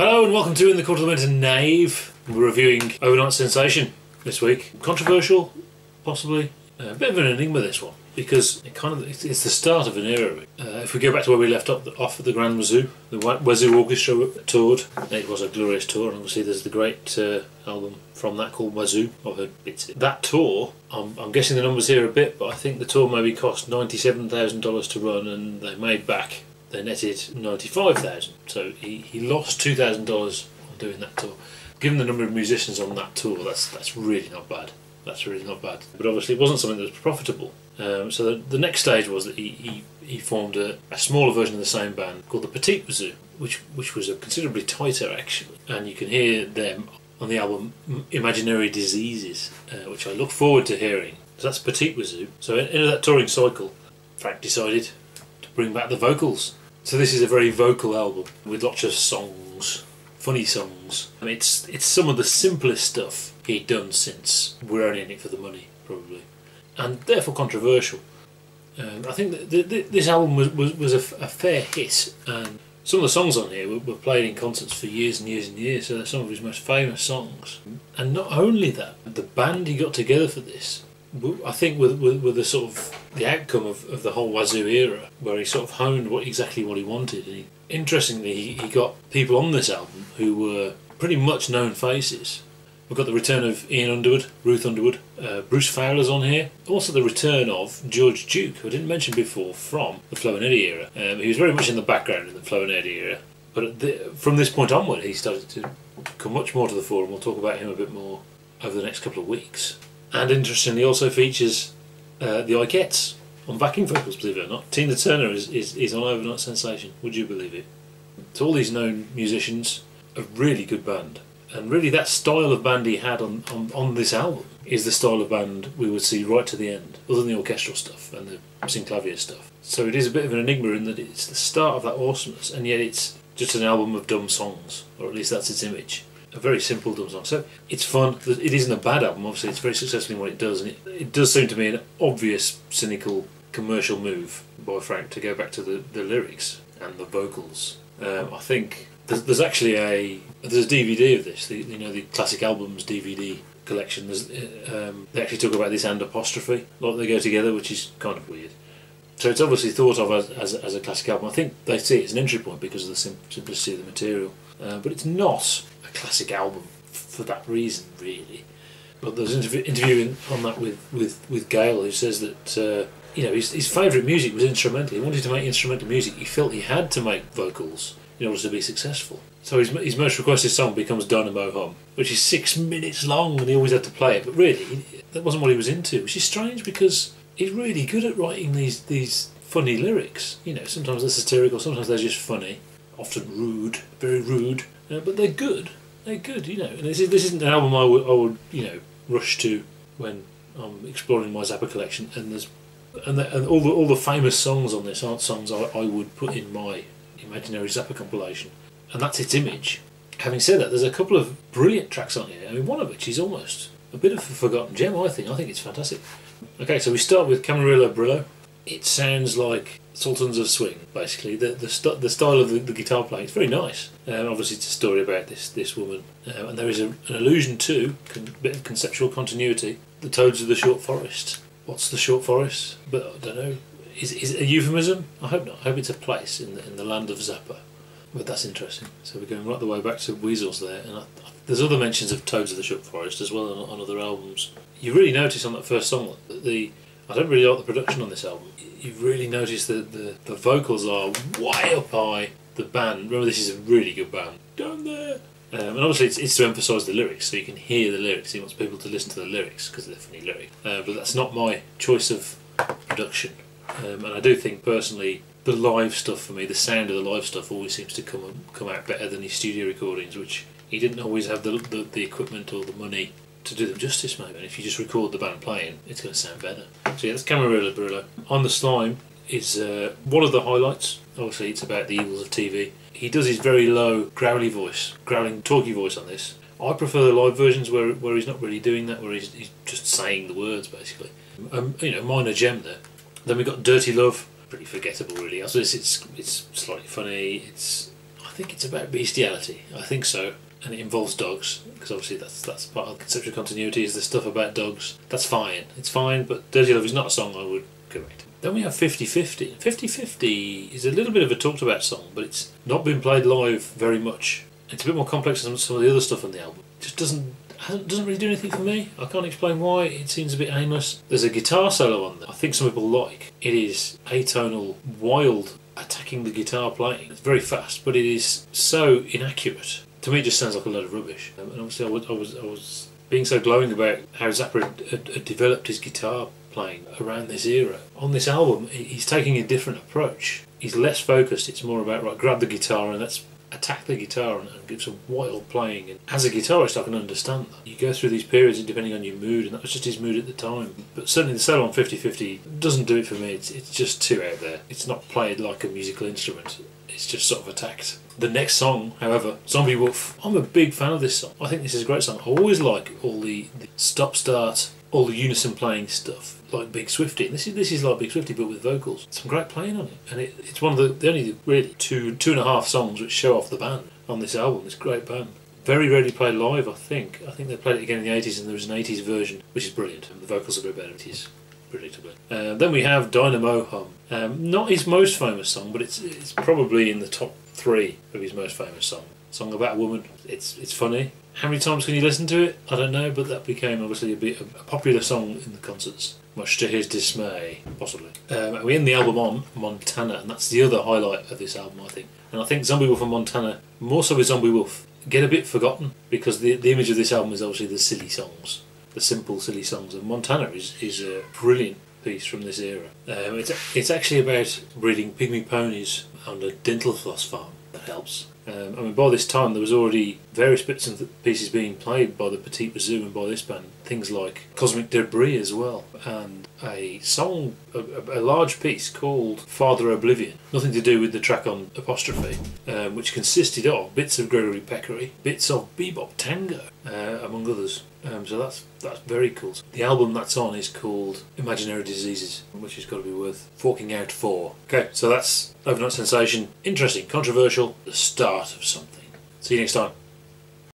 Hello and welcome to In the Court of the Wenton Knave. We're reviewing Over-Nite Sensation this week. Controversial, possibly. A bit of an enigma, this one, because it's the start of an era. If we go back to where we left off at the Grand Wazoo, the Wazoo Orchestra toured. It was a glorious tour, and obviously there's the great album from that called Wazoo. I've heard bits of it. That tour, I'm guessing the numbers here a bit, but I think the tour maybe cost $97,000 to run, and they made back. They netted $95,000, so he lost $2,000 on doing that tour. Given the number of musicians on that tour, that's really not bad. That's really not bad. But obviously it wasn't something that was profitable. So the next stage was that he formed a smaller version of the same band called the Petite Wazoo, which was considerably tighter actually. And you can hear them on the album Imaginary Diseases, which I look forward to hearing. So that's Petite Wazoo. So in that touring cycle, Frank decided to bring back the vocals. So this is a very vocal album with lots of songs, funny songs. I mean, it's some of the simplest stuff he'd done since We're Only In It For The Money, probably, and therefore controversial. I think that this album was a fair hit, and some of the songs on here were played in concerts for years and years and years, so they're some of his most famous songs. And not only that, the band he got together for this, I think with the sort of the outcome of the whole Wazoo era, where he sort of honed exactly what he wanted. And interestingly, he got people on this album who were pretty much known faces. We've got the return of Ian Underwood, Ruth Underwood, Bruce Fowler's on here. Also the return of George Duke, who I didn't mention before, from the Flo and Eddie era. He was very much in the background in the Flo and Eddie era, but from this point onward he started to come much more to the fore, and we'll talk about him a bit more over the next couple of weeks. And interestingly also features the Ikettes on backing vocals, believe it or not. Tina Turner is on Over-Nite Sensation, would you believe it? So all these known musicians, a really good band. And really that style of band he had on this album is the style of band we would see right to the end, other than the orchestral stuff and the synclavier stuff. So it is a bit of an enigma in that it's the start of that awesomeness, and yet it's just an album of dumb songs, or at least that's its image. A very simple dumb song. So it's fun. It isn't a bad album, obviously. It's very successful in what it does, and it does seem to me an obvious, cynical, commercial move by Frank to go back to the lyrics and the vocals. I think there's actually a DVD of this. The classic albums DVD collection. They actually talk about this and apostrophe, like they go together, which is kind of weird. So it's obviously thought of as a classic album. I think they see it as an entry point because of the simplicity of the material, but it's not classic album for that reason, really. But there's an interview on that with Gail, who says that his favourite music was instrumental. He wanted to make instrumental music. He felt he had to make vocals in order to be successful. So his most requested song becomes Dinah Moe Humm, which is 6 minutes long, and he always had to play it. But really, that wasn't what he was into, which is strange because he's really good at writing these funny lyrics. Sometimes they're satirical, sometimes they're just funny, often rude, very rude, but they're good. They're good, And this isn't an album I would rush to when I'm exploring my Zappa collection. And all the famous songs on this aren't songs I would put in my imaginary Zappa compilation. And that's its image. Having said that, there's a couple of brilliant tracks on here. I mean, one of which is almost a bit of a forgotten gem. I think it's fantastic. Okay, so we start with Camarillio Brillo. It sounds like Sultans of Swing, basically. The style of the guitar playing is very nice. Obviously it's a story about this woman, and there is an allusion to a bit of conceptual continuity. The Toads of the Short Forest. What's the Short Forest? But I don't know. Is it a euphemism? I hope not. I hope it's a place in the land of Zappa. But that's interesting. So we're going right the way back to Weasels there, and there's other mentions of Toads of the Short Forest as well on other albums. You really notice on that first song that I don't really like the production on this album. You really notice that the vocals are way up high. The band, remember, this is a really good band. Down there. And obviously it's to emphasise the lyrics, so you can hear the lyrics. He wants people to listen to the lyrics because they're funny lyrics. But that's not my choice of production. And I do think personally the live stuff for me, the sound of the live stuff always seems to come out better than his studio recordings, which he didn't always have the equipment or the money to do them justice, maybe. And if you just record the band playing, it's going to sound better. So yeah, that's Camarillio Brillo. On the Slime is one of the highlights. Obviously it's about the evils of TV. He does his very low, growling, talky voice on this. I prefer the live versions where he's not really doing that, where he's just saying the words, basically. Minor gem there. Then we've got Dirty Love. Pretty forgettable, really. It's slightly funny. I think think it's about bestiality. I think so. And it involves dogs, because obviously that's part of the conceptual continuity, is the stuff about dogs. That's fine. It's fine, but Dirty Love is not a song I would correct. Then we have 50/50. 50/50 is a little bit of a talked about song, but it's not been played live very much. It's a bit more complex than some of the other stuff on the album. It just doesn't really do anything for me. I can't explain why. It seems a bit aimless. There's a guitar solo on there I think some people like. It is atonal, wild, attacking the guitar playing. It's very fast, but it is so inaccurate. To me, it just sounds like a load of rubbish. And obviously, I was being so glowing about how Zappa had developed his guitar playing around this era. On this album, he's taking a different approach. He's less focused. It's more about, right, grab the guitar and let's attack the guitar and give some wild playing. And as a guitarist, I can understand that. You go through these periods depending on your mood, and that was just his mood at the time. But certainly the solo on 50/50 doesn't do it for me. It's just too out there. It's not played like a musical instrument. It's just sort of attacked. The next song, however, Zomby Woof. I'm a big fan of this song. I think this is a great song. I always like all the stop-start, all the unison playing stuff, like Big Swifty. And this is like Big Swifty, but with vocals. Some great playing on it. And it's one of the only really two and a half songs which show off the band on this album. This great band. Very rarely played live, I think. I think they played it again in the 80s, and there was an 80s version, which is brilliant. And the vocals are a bit better. It is predictably. Then we have Dinah Moe Humm. Not his most famous song, but it's probably in the top 3 of his most famous songs. Song about a woman. It's funny. How many times can you listen to it? I don't know, but that became obviously a popular song in the concerts, much to his dismay, possibly. We end the album on Montana, and that's the other highlight of this album, I think. And I think Zomby Woof and Montana, more so with Zomby Woof, get a bit forgotten, because the image of this album is obviously the silly songs, the simple, silly songs, and Montana is a brilliant piece from this era. It's actually about breeding pygmy ponies on a dental floss farm. That helps. I mean, by this time there was already various bits and pieces being played by the Petite Wazoo and by this band. Things like Cosmic Debris as well, and a song, a large piece called Father Oblivion. Nothing to do with the track on Apostrophe, which consisted of bits of Gregory Peccary, bits of bebop tango, among others. So that's very cool. The album that's on is called Imaginary Diseases, which has got to be worth forking out for. Okay, so that's Over-Nite Sensation. Interesting, controversial, the start of something. See you next time.